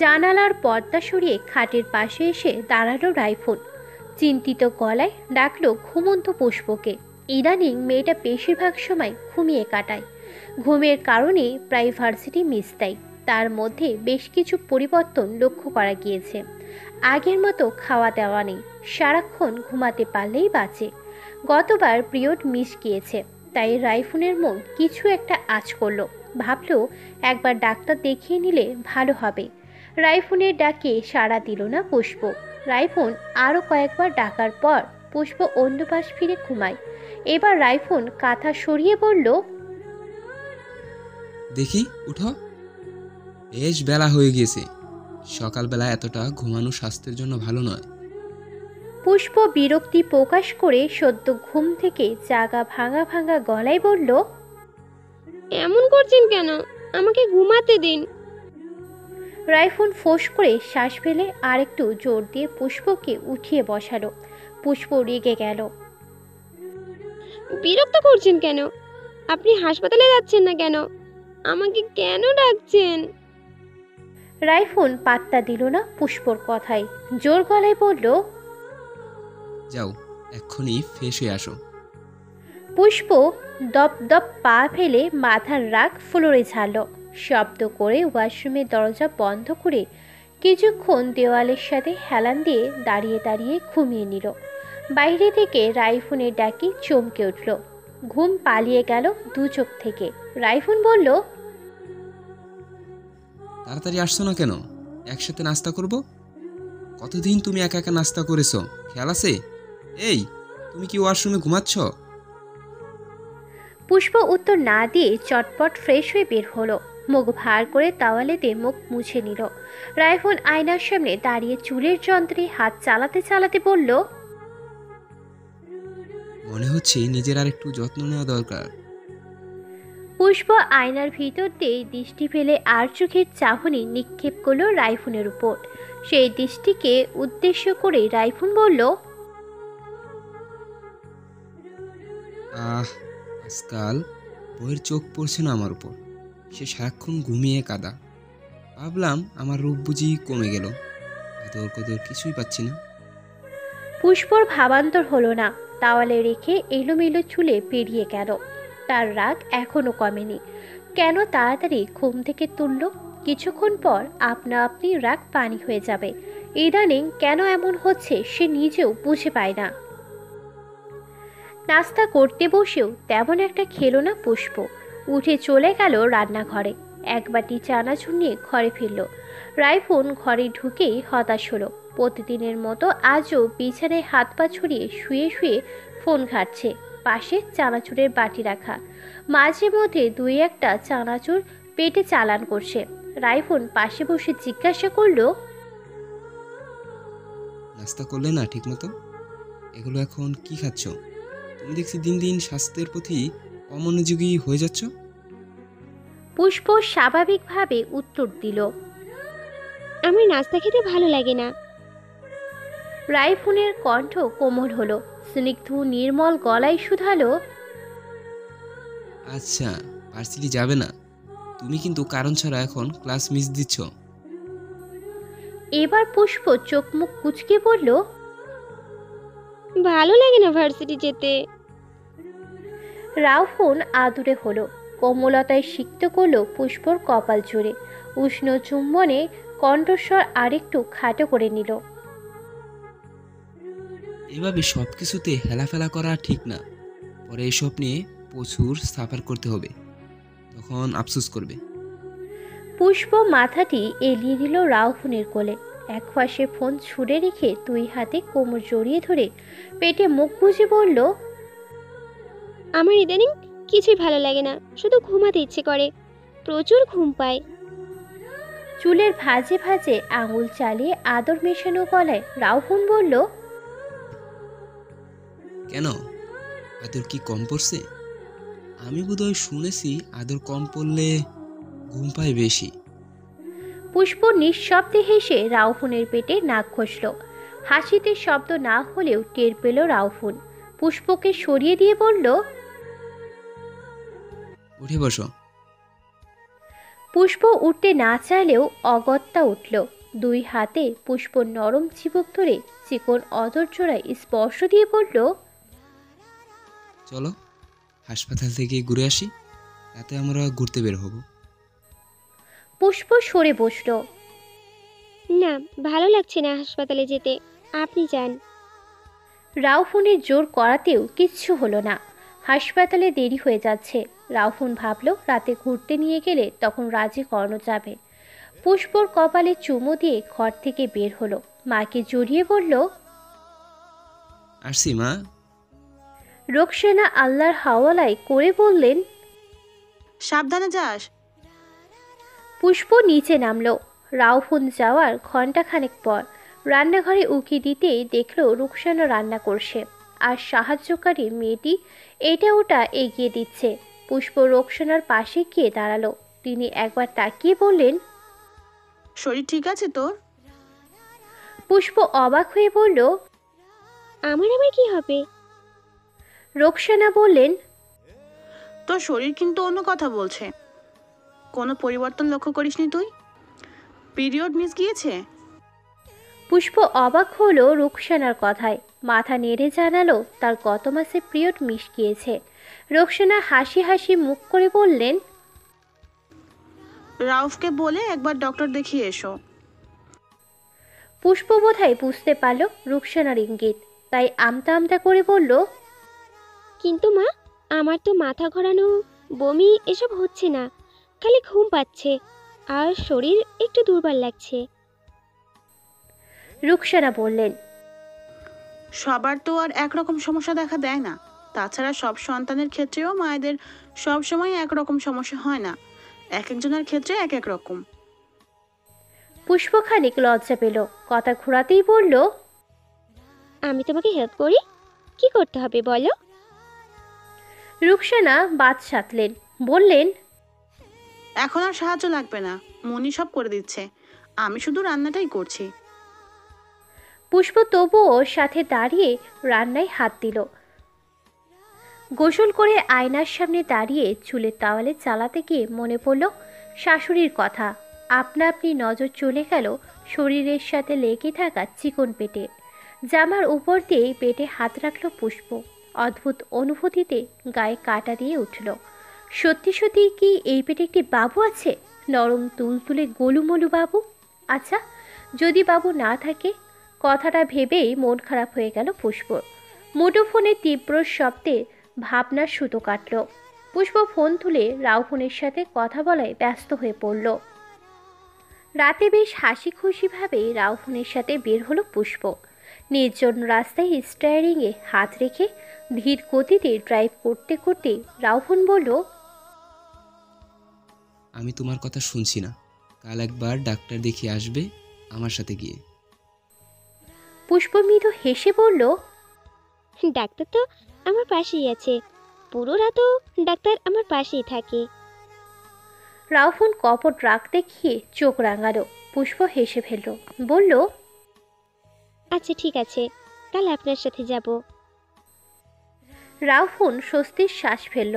জানালার পর্দা সরিয়ে খাটের পাশে এসে দাঁড়ালো রাইফুল। চিন্তিত গলায় ডাকলো ঘুমন্ত পুষ্পকে। ইদানিং মেয়েটা বেশিরভাগ সময় ঘুমিয়ে কাটায়। ঘুমের কারণে প্রায় ভার্সিটি মিস দেয়। তার মধ্যে বেশ কিছু পরিবর্তন লক্ষ্য করা গিয়েছে। আগের মতো খাওয়া দাওয়া নেই, সারাক্ষণ ঘুমাতে পারলেই বাঁচে। গতবার পিরিয়ড মিস গিয়েছে, তাই রাইফুনের মন কিছু একটা আঁচ করলো। ভাবলো একবার ডাক্তার দেখিয়ে নিলে ভালো হবে। রাইফুনের ডাকে সাড়া দিল না পুষ্প। রাইফুন আরও কয়েকবার ডাকার পর পুষ্প অন্য পাশ ফিরে ঘুমায়। এবার রাইফুন কাঁথা সরিয়ে বলল, দেখি উঠো, বেশ বেলা হয়ে গিয়েছে। সকালবেলা এতটা ঘুমানো স্বাস্থ্যের জন্য ভালো নয়। পুষ্প বিরক্তি প্রকাশ করে সদ্য ঘুম থেকে জাগা ভাঙা ভাঙা গলায় বলল, এমন করছেন কেন? আমাকে ঘুমাতে দিন। রাইফুন ফোঁস করে শ্বাস ফেলে আরেকটু জোর দিয়ে পুষ্পকে উঠিয়ে বসালো। পুষ্প রেগে গেল। বিরক্ত করছেন কেন? আপনি হাসপাতালে যাচ্ছেন না কেন? আমাকে কেন ডাকছেন? রাইফুন পাত্তা দিল না পুষ্পর কথায়, জোর গলায় বলল, যাও, এক্ষুনি ফ্রেশ হয়ে আসো। পুষ্প দপ দপ পা ফেলে মাথার রাগ ফ্লোরে ঝাড়ল। শব্দ করে ওয়াশরুমের দরজা বন্ধ করে কিছুক্ষণ দেওয়ালের সাথে হেলান দিয়ে দাঁড়িয়ে দাঁড়িয়ে ঘুমিয়ে নিল। বাইরে থেকে রাইফুনের ডাকি চমকে উঠল। ঘুম পালিয়ে গেল দু চোখ থেকে। রাইফুন বলল, তাড়াতাড়ি আসছো না কেন? একসাথে নাস্তা করব। কতদিন তুমি একা একা নাস্তা করেছো, খেয়াল আছে? এই, তুমি কি ওয়াশরুমে ঘুমাচ্ছ? পুষ্প উত্তর না দিয়ে চটপট ফ্রেশ হয়ে বের হলো। মুখ ভার করে তাওয়ালেতে মুখ মুছে নিল। রাইফুন আয়নার সামনে দাঁড়িয়ে চুলের যন্ত্রে হাত চালাতে চালাতে বলল, মনে হচ্ছে নিজের আর একটু যত্ন নেওয়া দরকার। পুষ্প আয়নার ভিতর দিয়ে দৃষ্টি ফেলে আর চোখের চাহনি নিক্ষেপ করলো রাইফুনের উপর। সেই দৃষ্টিকে উদ্দেশ্য করে রাইফুন বলল, আজকাল বইয়ের চোখ পড়ছে না আমার উপর। সে সারাক্ষণ ঘুমিয়ে কাদা। ভাবলাম আমার রূপ বুঝি কমে গেল। আদর কদর কিছুই পাচ্ছি না। পুষ্পর ভাবান্তর হলো না। তাওয়ালে রেখে এলোমেলো চুলে পেরিয়ে গেল। তার রাগ এখনো কমেনি। কেন তাড়াতাড়ি ঘুম থেকে তুলল? কিছুক্ষণ পর আপনা আপনি রাগ পানি হয়ে যাবে। ইদানিং কেন এমন হচ্ছে সে নিজেও বুঝে পায় না। নাস্তা করতে বসেও তেমন একটা খেলো না পুষ্প। উঠে চলে গেল রান্নাঘরে। এক বাটি চানাচুর নিয়ে ঘরে ফিরল। রাইফুন ঘরে ঢুকেই হতাশ হলো। প্রতিদিনের মতো আজও বিছানায় হাত পা ছড়িয়ে শুয়ে শুয়ে ফোন ঘাঁটছে। পাশে চানাচুরের বাটি রাখা। মাঝে মধ্যে দুই একটা চানাচুর পেটে চালান করছে। রাইফুন পাশে বসে জিজ্ঞাসা করলো, নাস্তা করলে না ঠিক মতো? এগুলো এখন কি খাচ্ছ? তুমি দেখছি দিন দিন স্বাস্থ্যের প্রতি অমনোযোগী হয়ে যাচ্ছ। পুষ্প স্বাভাবিকভাবে উত্তর দিল, আমার নাস্তা খেতে ভালো লাগে না। রাইফুনের কণ্ঠ কোমল হলো। স্নিগ্ধ নির্মল গলায় শুধালো, আচ্ছা, ভার্সিটি যাবে না? তুমি কিন্তু কারণ ছাড়া এখন ক্লাস মিস দিচ্ছ। এবার পুষ্প চোখ মুখ কুঁচকে বলল, ভালো লাগে না ভার্সিটি যেতে। রাউফুন আদুরে হলো। কোমলতায় সিক্ত করলো পুষ্পর কপাল জুড়ে। উষ্ণ চুম্বনে কণ্ঠস্বর আরেকটু খাটো করে নিল। এভাবে সব কিছুতে হেলাফেলা করা ঠিক না। পরে এসব নিয়ে প্রচুর সাফার করতে হবে, তখন আফসোস করবে। পুষ্প মাথাটি এলিয়ে দিল রাউফুনের কোলে। এক পাশে ফোন ছুঁড়ে রেখে দুই হাতে কোমর জড়িয়ে ধরে পেটে মুখ গুজে বলল, আমার ইদানিং কিছুই ভালো লাগে না, শুধু ঘুমাতে ইচ্ছে করে। প্রচুর ঘুম পায়। চুলের ভাঁজে ভাঁজে আঙুল চালিয়ে আদর মেশানো গলায় রাউফুন বলল, কেন, আদর কি কম পড়ছে? আমি বোধহয় শুনেছি আদর কম পড়লে ঘুম পায় বেশি। পুষ্প নিঃশব্দে হেসে রাউফুনের পেটে নাক ঘষল। হাসিতে শব্দ না হলেও টের পেল রাউফুন। পুষ্পকে সরিয়ে দিয়ে বলল, উঠে বসো। পুষ্প উঠতে না চাইলেও অগত্যা উঠল। দুই হাতে পুষ্প নরম চিবুক ধরে চিকন অদর জোড়ায় স্পর্শ দিয়ে বলল, চলো হাসপাতাল থেকে ঘুরে আসি, রাতে আমরা ঘুরতে বের হব। পুষ্প সরে বসল। না, ভালো লাগছে না হাসপাতালে যেতে, আপনি যান। রাউফুনের জোর করাতেও কিচ্ছু হলো না। হাসপাতালে দেরি হয়ে যাচ্ছে। রাউফুন ভাবল রাতে ঘুরতে নিয়ে গেলে তখন রাজি করানো যাবে। পুষ্পর কপালে চুমু দিয়ে ঘর থেকে বের হলো। মাকে জড়িয়ে বলল, আসছি মা। রোকসানা আল্লাহর হাওয়ালায় করে বললেন, সাবধানে যাস। পুষ্প নিচে নামলো। রাউফুন যাওয়ার ঘণ্টাখানেক পর রান্নাঘরে উকি দিতেই দেখল রুকসানা রান্না করছে, আর সাহায্যকারী মেয়েটি এটা ওটা এগিয়ে দিচ্ছে। পুষ্প রোকসানার পাশে গিয়ে দাঁড়ালো। তিনি একবার তাকিয়ে বললেন, শরীর ঠিক আছে তোর? পুষ্প অবাক হয়ে বলল, আমার আবার কি হবে? রোকসানা বললেন, তোর শরীর কিন্তু অন্য কথা বলছে। কোনো পরিবর্তন লক্ষ্য করিসনি তুই? পিরিয়ড মিস গিয়েছে? পুষ্প অবাক হলো রুকসানার কথায়। মাথা নেড়ে জানালো তার গত মাসে পিরিয়ড মিস গিয়েছে। রোকসানা হাসি হাসি মুখ করে বললেন, রাউফকে বলে একবার ডক্টর দেখিয়ে এসো। পুষ্প বোধহয় বুঝতে পারল রুকসানার ইঙ্গিত, তাই আমতা আমতা করে বলল, কিন্তু মা, আমার তো মাথা ঘোরানো, বমি এসব হচ্ছে না, খালি ঘুম পাচ্ছে আর শরীর একটু দুর্বল লাগছে। রুকসানা বললেন, সবার তো আর একরকম সমস্যা দেখা দেয় না। তাছাড়া সব সন্তানের ক্ষেত্রেও মায়েদের সব সময় একরকম সমস্যা হয় না, এক একজনের ক্ষেত্রে এক এক রকম। পুষ্প খানিক লজ্জা পেল। কথা ঘোরাতেই বলল, আমি তোমাকে হেল্প করি, কি করতে হবে বলো? রুকসানা বাদ সাধলেন, বললেন, এখন আর সাহায্য লাগবে না, মনি সব করে দিচ্ছে, আমি শুধু রান্নাটাই করছি। পুষ্প তবুও সাথে দাঁড়িয়ে রান্নায় হাত দিল। গোসল করে আয়নার সামনে দাঁড়িয়ে চুলের তাওয়ালে চালাতে গিয়ে মনে পড়ল শাশুড়ির কথা। আপনা আপনি নজর চলে গেল শরীরের সাথে লেগে থাকা চিকন পেটে। জামার উপর দিয়ে পেটে হাত রাখল পুষ্প। অদ্ভুত অনুভূতিতে গায়ে কাটা দিয়ে উঠল। সত্যি সত্যি কি এই পেটে একটি বাবু আছে? নরম তুলতুলে গোলুমলু বাবু। আচ্ছা, যদি বাবু না থাকে? কথাটা ভেবেই মন খারাপ হয়ে গেল পুষ্পর। মুঠোফোনের তীব্র শব্দে ভাবনার সুতো কাটল। পুষ্প ফোন তুলে রাউফোনের সাথে কথা বলায় ব্যস্ত হয়ে পড়ল। রাতে বেশ হাসি খুশিভাবে রাউফোনের সাথে বের হলো পুষ্প। নির্জন রাস্তায় স্টিয়ারিংয়ে হাত রেখে ধীর গতিতে ড্রাইভ করতে করতে রাউফোন বলল, আমি তোমার কথা শুনছি না, কাল একবার ডাক্তার দেখিয়ে আসবে আমার সাথে গিয়ে। পুষ্প মৃদু হেসে বলল, ডাক্তার তো আমার পাশেই আছে, পুরো রাতও ডাক্তার আমার পাশেই থাকে। রাউফোন কপট রাগ দেখিয়ে চোখ রাঙালো। পুষ্প হেসে ফেলল, বলল, আচ্ছা ঠিক আছে, কাল আপনার সাথে যাব। রাউফোন স্বস্তির শ্বাস ফেলল।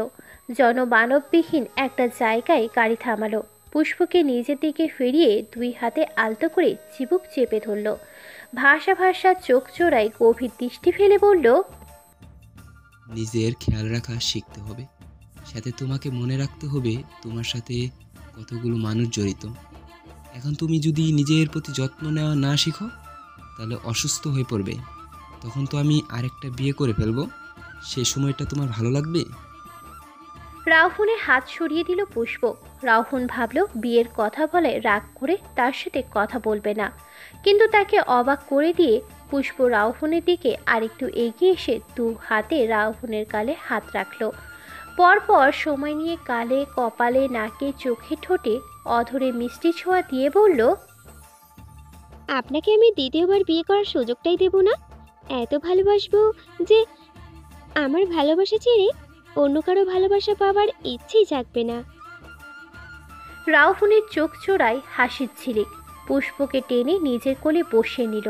জনমানববিহীন একটা জায়গায় গাড়ি থামালো। পুষ্পকে নিজের দিকে ফিরিয়ে দুই হাতে আলতো করে চিবুক চেপে ধরল। ভাষা ভাষা চোখ জোড়ায় গভীর দৃষ্টি ফেলে বলল, নিজের খেয়াল রাখা শিখতে হবে, সাথে তোমাকে মনে রাখতে হবে তোমার সাথে কতগুলো মানুষ জড়িত। এখন তুমি যদি নিজের প্রতি যত্ন নেওয়া না শিখো তাহলে অসুস্থ হয়ে পড়বে। তখন তো আমি আরেকটা বিয়ে করে ফেলবো, সেই সময়টা তোমার ভালো লাগবে? রাউফোনের হাত সরিয়ে দিল পুষ্প। রাউফোন ভাবল বিয়ের কথা বলে রাগ করে তার সাথে কথা বলবে না, কিন্তু তাকে অবাক করে দিয়ে পুষ্প রাউফোনের দিকে আরেকটু এগিয়ে এসে দু হাতে রাউফোনের গালে হাত রাখল। পরপর সময় নিয়ে গালে, কপালে, নাকে, চোখে, ঠোঁটে অধরে মিষ্টি ছোঁয়া দিয়ে বলল, আপনাকে আমি দ্বিতীয়বার বিয়ে করার সুযোগটাই দেব না। এত ভালোবাসবো যে আমার ভালোবাসা ছেড়ে অন্য কারো ভালোবাসা পাওয়ার ইচ্ছেই জাগবে না। রাউফোনের চোখ চোরায় হাসির ঝিলিক। পুষ্পকে টেনে নিজের কোলে বসিয়ে নিল।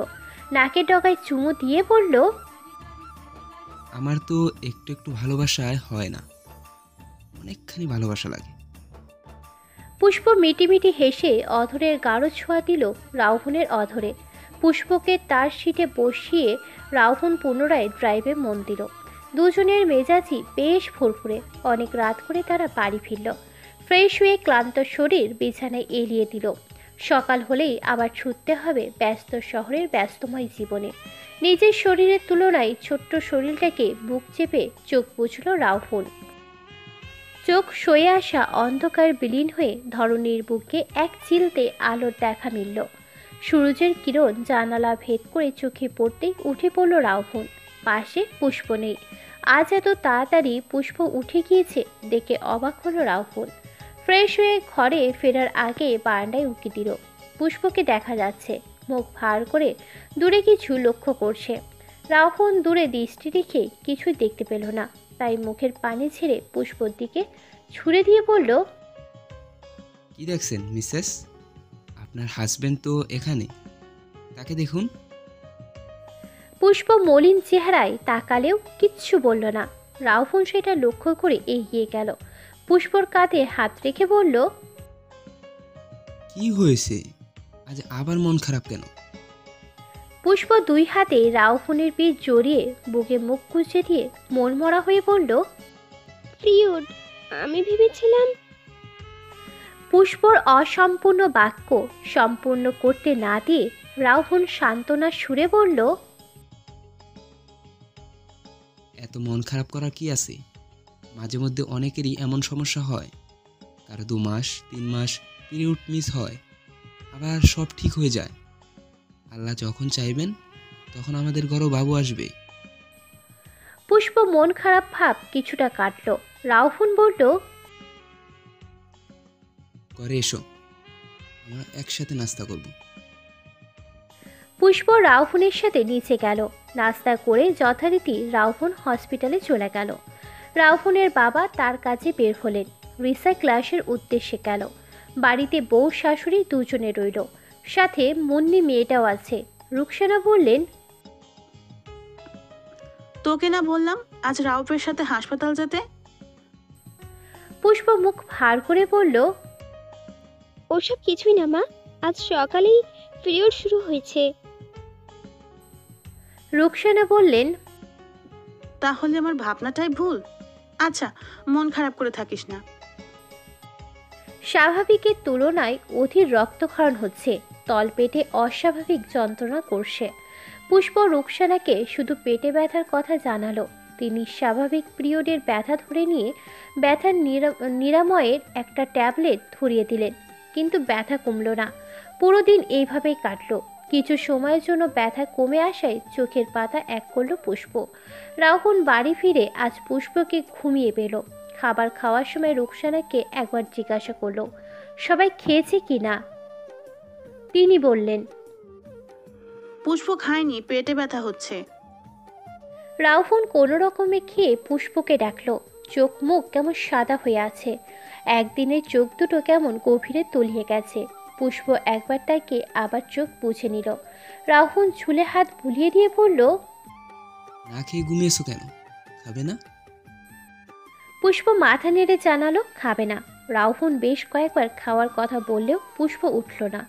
নাকের ডগায় চুমু দিয়ে বলল, আমার তো একটু একটু ভালোবাসায় হয় না, অনেকখানি ভালোবাসা লাগে। পুষ্প মিটিমিটি হেসে অধরের গাঢ় ছোঁয়া দিল রাহুনের অধরে। পুষ্পকে তার সিটে বসিয়ে রাহুন পুনরায় ড্রাইভে মন দিল। দুজনের মেজাজই বেশ ফুরফুরে। অনেক রাত করে তারা বাড়ি ফিরল। ফ্রেশ হয়ে ক্লান্ত শরীর বিছানায় এলিয়ে দিল। সকাল হলেই আবার ছুটতে হবে ব্যস্ত শহরের ব্যস্তময় জীবনে। নিজের শরীরের তুলনায় ছোট্ট শরীরটাকে বুক চেপে চোখ বুঝল রাহুন। চোখ সয়ে আসা অন্ধকার বিলীন হয়ে ধরণীর বুকে এক চিলতে আলোর দেখা মিলল। সূর্যের কিরণ জানালা ভেদ করে চোখে পড়তেই উঠে পড়ল রাহুন। পাশে পুষ্প নেই। আজ এত তাড়াতাড়ি পুষ্প উঠে গিয়েছে দেখে অবাক হলো রাহুন। ফ্রেশ হয়ে ঘরে ফেরার আগে বারান্দায় উঁকি দিল। পুষ্পকে দেখা যাচ্ছে, মুখ ভার করে দূরে কিছু লক্ষ্য করছে। রাহুন দূরে দৃষ্টি রেখে কিছুই দেখতে পেল না, তাই মুখের পানি ছেড়ে পুষ্পর দিকে ছুঁড়ে দিয়ে বলল, কি দেখছেন মিসেস? আপনার হাজবেন্ড তো এখানে, তাকে দেখুন। পুষ্প মলিন চেহারায় তাকালেও কিচ্ছু বলল না। রাহুন সেটা লক্ষ্য করে এগিয়ে গেল। পুষ্পর কাঁধে হাত রেখে বলল, কি হয়েছে? আজ আবার মন খারাপ কেন? পুষ্প দুই হাতে রাহুনের পিঠ জড়িয়ে বুকে মুখ গুজে দিয়ে মনমরা হয়ে বলল, পিরিয়ড, আমি ভেবেছিলাম। পুষ্পর অসম্পূর্ণ বাক্য সম্পূর্ণ করতে না দিয়ে রাহুন সান্ত্বনার সুরে বলল, এত মন খারাপ করার কি আছে? মাঝে মধ্যে অনেকেরই এমন সমস্যা হয়। কারো 2 মাস 3 মাস পিরিয়ড মিস হয়, আবার সব ঠিক হয়ে যায়। আল্লাহ যখন চাইবেন তখন আমাদের ঘরেও বাবু আসবে। পুষ্প মন খারাপ ভাব কিছুটা কাটল। রাহুন বলল, ঘরে এসো, আমরা একসাথে নাস্তা করব। পুষ্প রাহুনের সাথে নিচে গেল। নাস্তা করে যথারীতি রাহুন হসপিটালে চলে গেল। রাহুনের বাবা তার কাছে বের হলেন। রিসা ক্লাসের উদ্দেশ্যে গেল। বাড়িতে বউ শাশুড়ি দুজনে রইল, সাথে মুন্নি মেয়েটাও আছে। রুকসানা বললেন, তোকে না বললাম আজ রাউফের সাথে হাসপাতাল যেতে? পুষ্প মুখ ভার করে বলল, ওসব কিছুই না মা, আজ সকালেই পিরিয়ড শুরু হয়েছে। রুকসানা বললেন, তাহলে আমার ভাবনাটাই ভুল। আচ্ছা, মন খারাপ করে থাকিস না। স্বাভাবিকের তুলনায় অধীর রক্তক্ষরণ হচ্ছে, তলপেটে অস্বাভাবিক যন্ত্রণা করছে। পুষ্প রুকসানাকে শুধু পেটে ব্যথার কথা জানালো। তিনি স্বাভাবিক পিরিয়ডের ব্যথা ধরে নিয়ে ব্যথার নিরাময়ের একটা ট্যাবলেট ধরিয়ে দিলেন, কিন্তু ব্যথা কমল না। পুরো দিন এইভাবেই কাটলো। কিছু সময়ের জন্য ব্যথা কমে আসায় চোখের পাতা এক করল পুষ্প। রাহুন বাড়ি ফিরে আজ পুষ্পকে ঘুমিয়ে পেল। খাবার খাওয়ার সময় রুকসানাকে একবার জিজ্ঞাসা করলো সবাই খেয়েছে কি না। তিনি বললেন, পুষ্প খায়নি, পেটে ব্যথা হচ্ছে। রাহুন কোনো রকমে খেয়ে পুষ্পকে ডাকলো। চোখ মুখ কেমন সাদা হয়ে আছে, একদিনের চোখ দুটো কেমন গভীরে তলিয়ে গেছে। পুষ্প একবার তাকে আবার চোখ বুঝে নিল। রাহুন ঝুলে হাত বুলিয়ে দিয়ে বলল, না খেয়ে ঘুমিয়েছো কেন? খাবে না? পুষ্প মাথা নেড়ে জানালো খাবে না। রাহুন বেশ কয়েকবার খাওয়ার কথা বললেও পুষ্প উঠল না।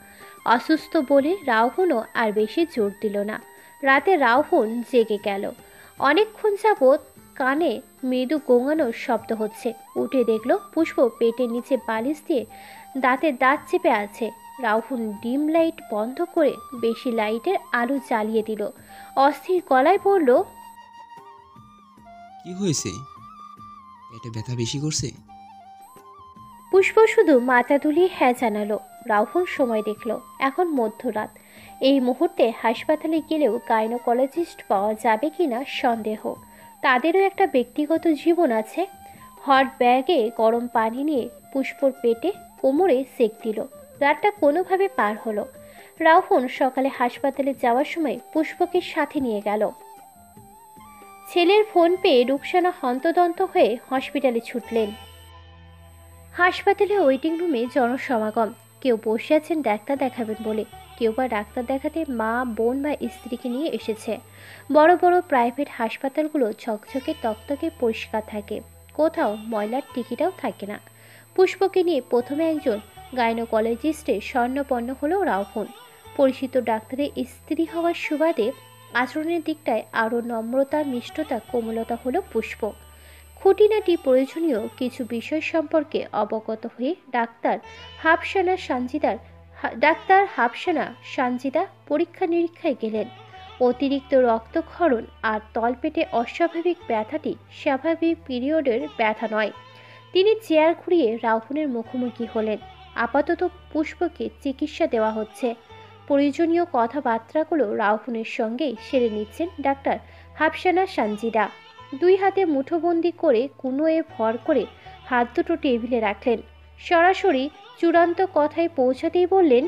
অসুস্থ বলে রাহুনও আর বেশি জোর দিল না। রাতে রাহুন জেগে গেল। অনেকক্ষণ যাবৎ কানে মৃদু গোঙানোর শব্দ হচ্ছে। উঠে দেখল পুষ্প পেটের নিচে বালিশ দিয়ে দাঁতে দাঁত চেপে আছে। রাহুন ডিম লাইট বন্ধ করে বেশি লাইটের আলো জ্বালিয়ে দিল। অস্থির গলায় বলল, কি হয়েছে? পেটে ব্যথা বেশি করছে? পুষ্প শুধু মাথা দুলিয়ে হ্যাঁ জানালো। রাহুল সময় দেখল এখন মধ্যরাত। এই মুহূর্তে হাসপাতালে গেলেও গাইনোকোলজিস্ট পাওয়া যাবে কিনা সন্দেহ। তাদেরও একটা ব্যক্তিগত জীবন আছে। হট ব্যাগে গরম পানি নিয়ে পুষ্পর পেটে কোমরে সেক দিল। রাতটা কোনোভাবে পার হলো। রাহুল সকালে হাসপাতালে যাওয়ার সময় পুষ্পকে সাথে নিয়ে গেল। ছেলের ফোন পেয়ে রুকসানা হন্তদন্ত হয়ে হসপিটালে ছুটলেন। হাসপাতালে ওয়েটিং রুমে জনসমাগম। কেউ বসে আছেন ডাক্তার দেখাবেন বলে, কেউ বা ডাক্তার দেখাতে মা বোন বা স্ত্রীকে নিয়ে এসেছে। বড় বড় প্রাইভেট হাসপাতালগুলো ঝকঝকে তকতকে পরিষ্কার থাকে, কোথাও ময়লার টিকিটাও থাকে না। পুষ্পকে নিয়ে প্রথমে একজন গাইনোকোলজিস্টের স্বর্ণপন্ন হলো রাহুল। পরিচিত ডাক্তারের স্ত্রী হওয়ার সুবাদে আচরণের দিকটায় আরও নম্রতা, মিষ্টতা, কোমলতা হলো পুষ্প। খুঁটিনাটি প্রয়োজনীয় কিছু বিষয় সম্পর্কে অবগত হয়ে ডাক্তার হাফসানা সানজিদা পরীক্ষা নিরীক্ষায় গেলেন। অতিরিক্ত রক্তক্ষরণ আর তলপেটে অস্বাভাবিক ব্যথাটি স্বাভাবিক পিরিয়ডের ব্যথা নয়। তিনি চেয়ার ঘুরিয়ে রাহুলের মুখোমুখি হলেন। আপাতত পুষ্পকে চিকিৎসা দেওয়া হচ্ছে। প্রয়োজনীয় কথাবার্তাগুলো রাহুলের সঙ্গেই সেরে নিচ্ছেন ডাক্তার হাফসানা সানজিদা। দুই হাতে মুঠোবন্দি করে কুনোয়ে ভর করে হাত দুটো টেবিলে রাখলেন। সরাসরি চূড়ান্ত কথায় পৌঁছাতেই বললেন,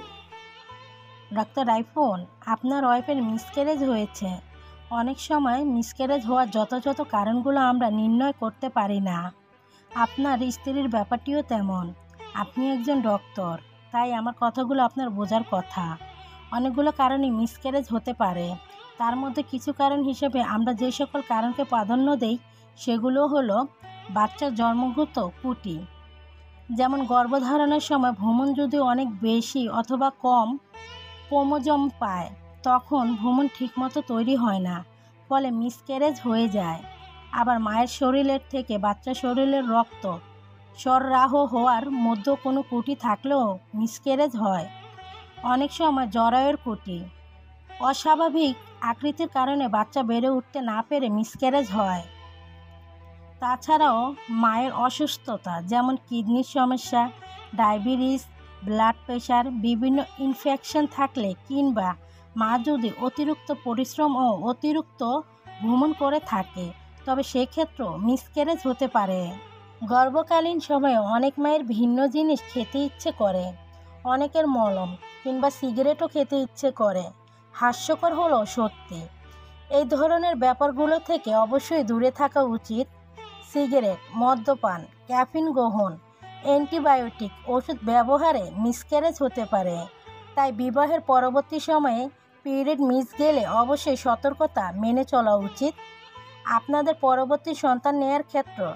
ডাক্তার রাইফোন, আপনার ওয়াইফের মিসক্যারেজ হয়েছে। অনেক সময় মিসক্যারেজ হওয়ার যথাযথ কারণগুলো আমরা নির্ণয় করতে পারি না। আপনার স্ত্রীর ব্যাপারটিও তেমন। আপনি একজন ডক্টর, তাই আমার কথাগুলো আপনার বোঝার কথা। অনেকগুলো কারণেই মিসক্যারেজ হতে পারে। তার মধ্যে কিছু কারণ হিসেবে আমরা যে সকল কারণকে প্রাধান্য দেই সেগুলো হলো বাচ্চার জন্মগত ত্রুটি, যেমন গর্ভধারণের সময় ভ্রূণ যদি অনেক বেশি অথবা কম ক্রোমোজোম পায়, তখন ভ্রূণ ঠিকমতো তৈরি হয় না, ফলে মিসক্যারেজ হয়ে যায়। আবার মায়ের শরীরের থেকে বাচ্চার শরীরের রক্ত সরবরাহ হওয়ার মধ্যে কোনো ত্রুটি থাকলেও মিসক্যারেজ হয়। অনেক সময় জরায়ুর ত্রুটি, অস্বাভাবিক আকৃতির কারণে বাচ্চা বেড়ে উঠতে না পেরে মিসক্যারেজ হয়। তাছাড়াও মায়ের অসুস্থতা, যেমন কিডনির সমস্যা, ডায়াবেটিস, ব্লাড প্রেশার, বিভিন্ন ইনফেকশন থাকলে, কিংবা মা যদি অতিরিক্ত পরিশ্রম ও অতিরিক্ত ভ্রমণ করে থাকে, তবে সেক্ষেত্রেও মিসক্যারেজ হতে পারে। গর্ভকালীন সময়ে অনেক মায়ের ভিন্ন জিনিস খেতে ইচ্ছে করে, অনেকের মলম কিংবা সিগারেটও খেতে ইচ্ছে করে। হাস্যকর হলেও সত্যি। এই ধরনের ব্যাপারগুলো থেকে অবশ্যই দূরে থাকা উচিত। সিগারেট, মদ্যপান, ক্যাফিন গ্রহণ, অ্যান্টিবায়োটিক ওষুধ ব্যবহারে মিসক্যারেজ হতে পারে। তাই বিবাহের পরবর্তী সময়ে পিরিয়ড মিস গেলে অবশ্যই সতর্কতা মেনে চলা উচিত। আপনাদের পরবর্তী সন্তান নেয়ার ক্ষেত্রে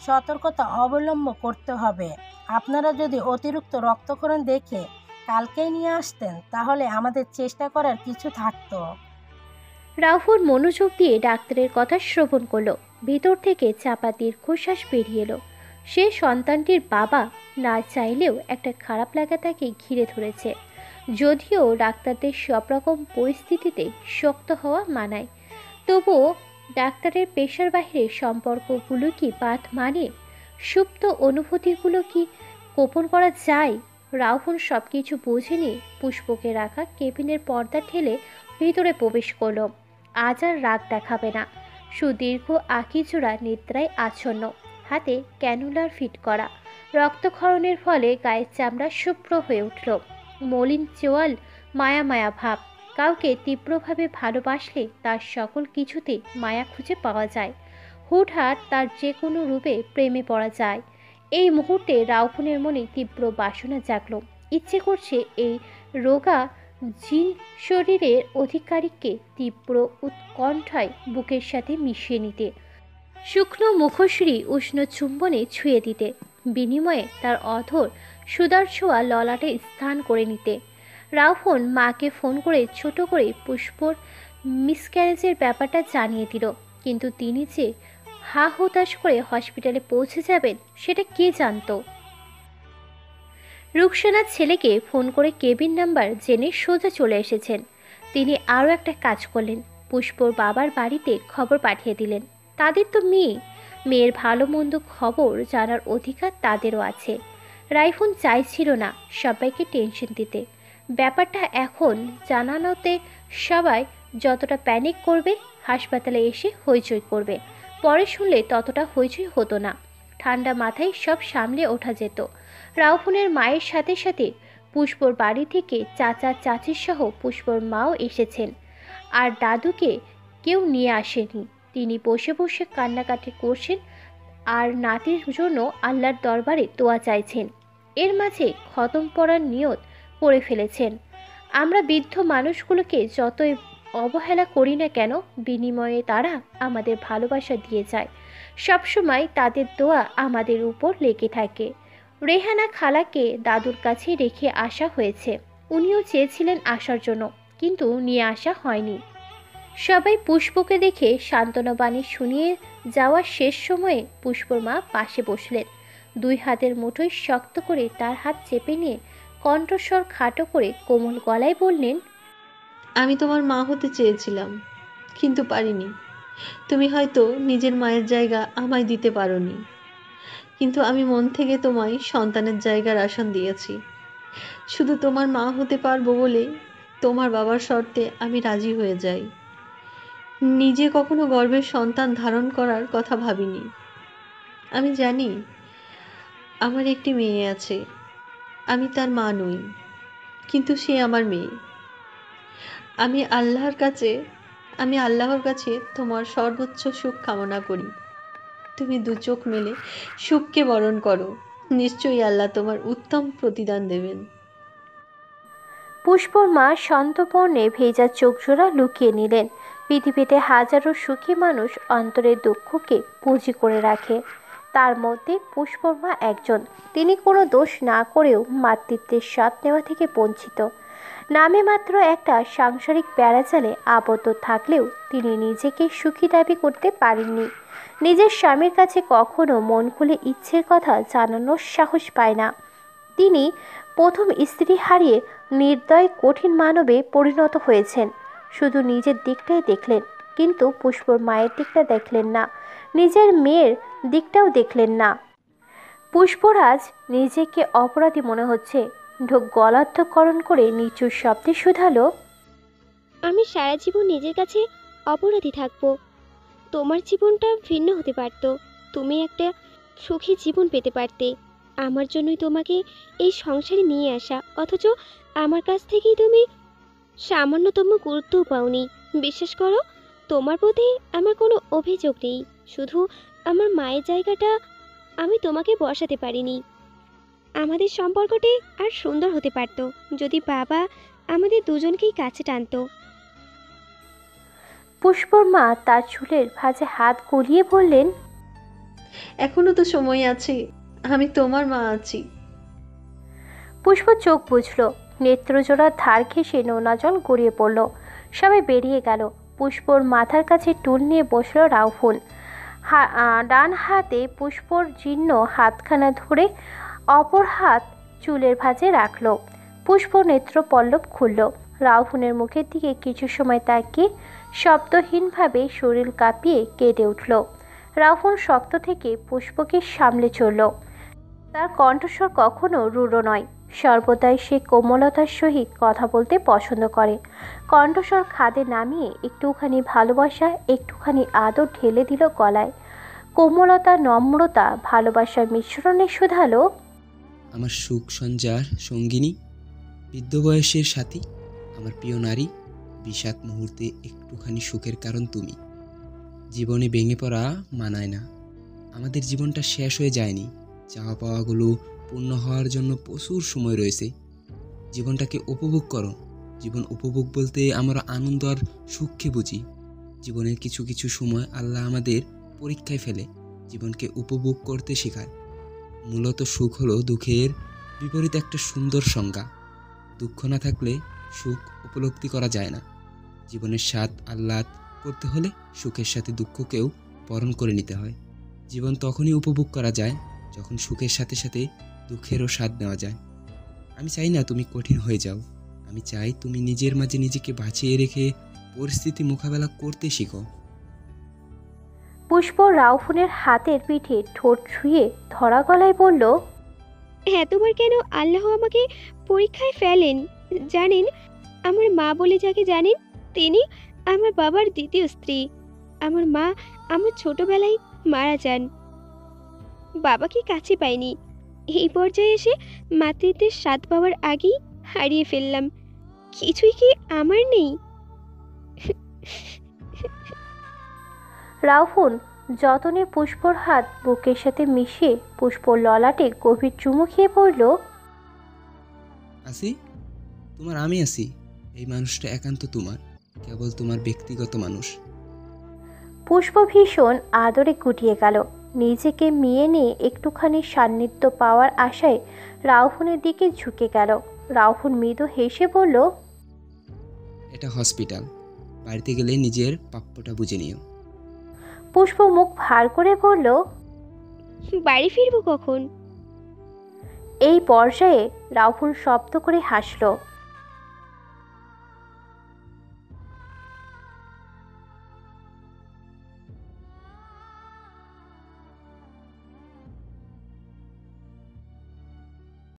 সতর্কতা অবলম্বন করতে হবে। আপনারা যদি অতিরিক্ত রক্তক্ষরণ দেখে কালকেই নিয়ে আসতেন, তাহলে আমাদের চেষ্টা করার কিছু থাকতো। রাহুল মনোযোগ দিয়ে ডাক্তারের কথা শ্রবণ করলো। ভিতর থেকে চাপা দীর্ঘশ্বাস বেরিয়ে এলো। সে সন্তানটির বাবা, না চাইলেও একটা খারাপ লাগা তাকে ঘিরে ধরেছে। যদিও ডাক্তারদের সব রকম পরিস্থিতিতে শক্ত হওয়া মানায়, তবুও ডাক্তারের পেশার বাইরে সম্পর্কগুলো কি বাদ মানে? সুপ্ত অনুভূতিগুলো কি গোপন করা যায়? রাহুল সব কিছু বুঝে নিয়ে পুষ্পকে রাখা কেবিনের পর্দা ঠেলে ভিতরে প্রবেশ করলো। আজ আর রাগ দেখাবে না। সুদীর্ঘ আঁকিজোড়া নিদ্রায় আচ্ছন্ন, হাতে ক্যানুলার ফিট করা। রক্তক্ষরণের ফলে গায়ের চামড়া শুভ্র হয়ে উঠল। মলিন চোয়াল, মায়া মায়া ভাব। কাউকে তীব্রভাবে ভালোবাসলে তার সকল কিছুতে মায়া খুঁজে পাওয়া যায়। হুটহাট তার যে কোনো রূপে প্রেমে পড়া যায়। এই মুহূর্তে রাহুলের মনে তীব্র বাসনা জাগল। ইচ্ছে করছে এই রোগা জিন শরীরের অধিকারীকে তীব্র উৎকণ্ঠায় বুকের সাথে মিশিয়ে নিতে, শুকনো মুখশ্রী উষ্ণ চুম্বনে ছুঁয়ে দিতে, বিনিময়ে তার অধর সুদার ছোঁয়া ললাটে স্থান করে নিতে। রাহুল মাকে ফোন করে ছোট করে পুষ্পর মিসক্যারেজের ব্যাপারটা জানিয়ে দিল, কিন্তু তিনি যে হা হতাশ করে হসপিটালে পৌঁছে যাবেন সেটা কে জানতো? রুকসানার ছেলেকে ফোন করে কেবিন নাম্বার জেনে সোজা চলে এসেছেন। তিনি আরও একটা কাজ করলেন, পুষ্পর বাবার বাড়িতে খবর পাঠিয়ে দিলেন। তাদের তো মেয়ের ভালো মন্দ খবর জানার অধিকার তাদেরও আছে। রাইফোন চাইছিল না সবাইকে টেনশন দিতে। ব্যাপারটা এখন জানানোতে সবাই যতটা প্যানিক করবে, হাসপাতালে এসে হইচই করবে। পরে শুনলে ততটা হইচই হতো না। ঠান্ডা মাথায় সব সামলে ওঠা যেত। রাহুলের মায়ের সাথে সাথে পুষ্পর বাড়ি থেকে চাচা চাচির সহ পুষ্পর মাও এসেছেন। আর দাদুকে কেউ নিয়ে আসেনি। তিনি বসে বসে কান্নাকাটি করছেন আর নাতির জন্য আল্লাহর দরবারে দোয়া চাইছেন। এর মাঝে খতম পড়ার নিয়ত করে ফেলেছেন। আমরা বৃদ্ধ মানুষগুলোকে যতই অবহেলা করি না কেন, বিনিময়ে তারা আমাদের ভালোবাসা দিয়ে যায়। সবসময় তাদের দোয়া আমাদের উপর লেগে থাকে। রেহানা খালাকে দাদুর কাছে রেখে আসা হয়েছে। উনিও চেয়েছিলেন আসার জন্য, কিন্তু নিয়ে আসা হয়নি। সবাই পুষ্পকে দেখে সান্ত্বনা বাণী শুনিয়ে যাওয়ার শেষ সময়ে পুষ্পর মা পাশে বসলেন। দুই হাতের মুঠোয় শক্ত করে তার হাত চেপে নিয়ে কণ্ঠস্বর খাটো করে কোমল গলায় বললেন, আমি তোমার মা হতে চেয়েছিলাম, কিন্তু পারিনি। তুমি হয়তো নিজের মায়ের জায়গা আমায় দিতে পারোনি, কিন্তু আমি মন থেকে তোমায় সন্তানের জায়গার আসন দিয়েছি। শুধু তোমার মা হতে পারবো বলে তোমার বাবার শর্তে আমি রাজি হয়ে যাই। নিজে কখনো গর্ভের সন্তান ধারণ করার কথা ভাবিনি। আমি জানি আমার একটি মেয়ে আছে, আমি তার মা নই, কিন্তু সে আমার মেয়ে। আমি আল্লাহর কাছে তোমার সর্বোচ্চ সুখ কামনা করি। তুমি দু চোখ মেলে সুখকে বরণ করো, নিশ্চয়ই আল্লাহ তোমার উত্তম প্রতিদান দেবেন। পুষ্পর মা সন্তর্পণে ভেজা চোখজোড়া লুকিয়ে নিলেন। পৃথিবীতে হাজারো সুখী মানুষ অন্তরের দুঃখকে পুঁজি করে রাখে, তার মধ্যে পুষ্পর মা একজন। তিনি কোনো দোষ না করেও মাতৃত্বের স্বাদ নেওয়া থেকে বঞ্চিত। নামে মাত্র একটা সাংসারিক বেড়াজালে আবদ্ধ থাকলেও তিনি নিজেকে সুখী দাবি করতে পারেননি। নিজের স্বামীর কাছে কখনো মন খুলে ইচ্ছের কথা জানানোর সাহস পায় না। তিনি প্রথম স্ত্রী হারিয়ে নির্দয় কঠিন মানবে পরিণত হয়েছেন। শুধু নিজের দিকটাই দেখলেন, কিন্তু পুষ্পর মায়ের দিকটা দেখলেন না, নিজের মেয়ের দিকটাও দেখলেন না। পুষ্পরাজ নিজেকে অপরাধী মনে হচ্ছে। ঢোক গলার্ধকরণ করে নিচুর শব্দে শুধালো, আমি সারা জীবন নিজের কাছে অপরাধী থাকবো। তোমার জীবনটা ভিন্ন হতে পারতো, তুমি একটা সুখী জীবন পেতে পারতে। আমার জন্যই তোমাকে এই সংসারে নিয়ে আসা, অথচ আমার কাছ থেকেই তুমি সামান্যতম গুরুত্বও পাওনি। বিশ্বাস করো, তোমার প্রতি আমার কোনো অভিযোগ নেই, শুধু আমার মায়ের জায়গাটা আমি তোমাকে বসাতে পারিনি। আমাদের সম্পর্কটি আর সুন্দর হতে পারতো যদি বাবা আমাদের দুজনকেই কাছে টানতো। পুষ্পর মা তার চুলের ভাঁজে হাত গলিয়ে বললেন, এখনো তো সময় আছে, আমি তোমার মা আছি। পুষ্প চোখ বুঝল, নেত্রজোড়ার ধার ঘেঁষে নোনা জল গড়িয়ে পড়ল। সবাই বেরিয়ে গেল। পুষ্পর মাথার কাছে টুল নিয়ে বসল রাউফুন। ডান হাতে পুষ্পর জীর্ণ হাতখানা ধরে অপর হাত চুলের ভাঁজে রাখল। পুষ্প নেত্র পল্লব খুলল। রাউফুনের মুখের দিকে কিছু সময় তাকিয়ে শব্দহীনভাবে শরীর কাঁপিয়ে কেঁদে উঠল। রাউফুন শক্ত থেকে পুষ্পকে সামলে চলল। তার কণ্ঠস্বর কখনো রূঢ় নয়, সর্বদাই সে কোমলতার সহিত কথা বলতে পছন্দ করে। কণ্ঠস্বর খাদে নামিয়ে একটুখানি ভালোবাসা, একটুখানি আদর ঢেলে দিল গলায়। কোমলতা, নম্রতা, ভালোবাসার মিশ্রণে শুধালো, আমার সুখ সঞ্জার সঙ্গিনী, বৃদ্ধ বয়সের সাথী, আমার প্রিয় নারী, বিষাদ মুহূর্তে একটুখানি সুখের কারণ তুমি। জীবনে ভেঙে পড়া মানায় না। আমাদের জীবনটা শেষ হয়ে যায়নি। চাওয়া পাওয়াগুলো পূর্ণ হওয়ার জন্য প্রচুর সময় রয়েছে। জীবনটাকে উপভোগ করো। জীবন উপভোগ বলতে আমরা আনন্দ আর সুখকে বুঝি। জীবনের কিছু কিছু সময় আল্লাহ আমাদের পরীক্ষায় ফেলে জীবনকে উপভোগ করতে শেখায়। মূলত সুখ হলো দুঃখের বিপরীত একটা সুন্দর সংজ্ঞা। দুঃখ না থাকলে সুখ উপলব্ধি করা যায় না। জীবনের স্বাদ আহ্লাদ করতে হলে সুখের সাথে দুঃখকেও বরণ করে নিতে হয়। জীবন তখনই উপভোগ করা যায় যখন সুখের সাথে সাথে দুঃখেরও স্বাদ নেওয়া যায়। আমি চাই না তুমি কঠিন হয়ে যাও। আমি চাই তুমি নিজের মাঝে নিজেকে বাঁচিয়ে রেখে পরিস্থিতি মোকাবেলা করতে শিখো। পুষ্প রাউফুনের হাতের পিঠে ঠোঁট ছুঁয়ে ধরা গলায় বলল, এতবার কেন আল্লাহ আমাকে পরীক্ষায় ফেলেন? জানেন, আমার মা বলে যাকে জানেন, তিনি আমার বাবার দ্বিতীয় স্ত্রী। আমার মা আমার ছোটবেলায় মারা যান, বাবাকে কাছে পাইনি। এই পর্যায়ে এসে মাতৃত্বের স্বাদ পাওয়ার আগেই হারিয়ে ফেললাম। কিছুই কি আমার নেই? রাউফুন যতনে পুষ্পর হাত বুকের সাথে মিশিয়ে পুষ্পর ললাটে গভীর চুমু খেয়ে পড়ল, আসি, তোমার আমি আছি। এই মানুষটা একান্ত তোমার, কেবল তোমার ব্যক্তিগত মানুষ। পুষ্প ভীষণ আদরে গুটিয়ে গেল। নিজেকে মিয়ে নিয়ে একটুখানি সান্নিধ্য পাওয়ার আশায় রাহুনের দিকে ঝুঁকে গেল। রাহুন মৃদু হেসে বলল, এটা হসপিটাল, বাড়িতে গেলে নিজের প্রাপ্যটা বুঝে নিও। পুষ্প মুখ ভার করে বলল, বাড়ি ফিরবো কখন? এই পর্যায়ে রাহুল শব্দ করে হাসল।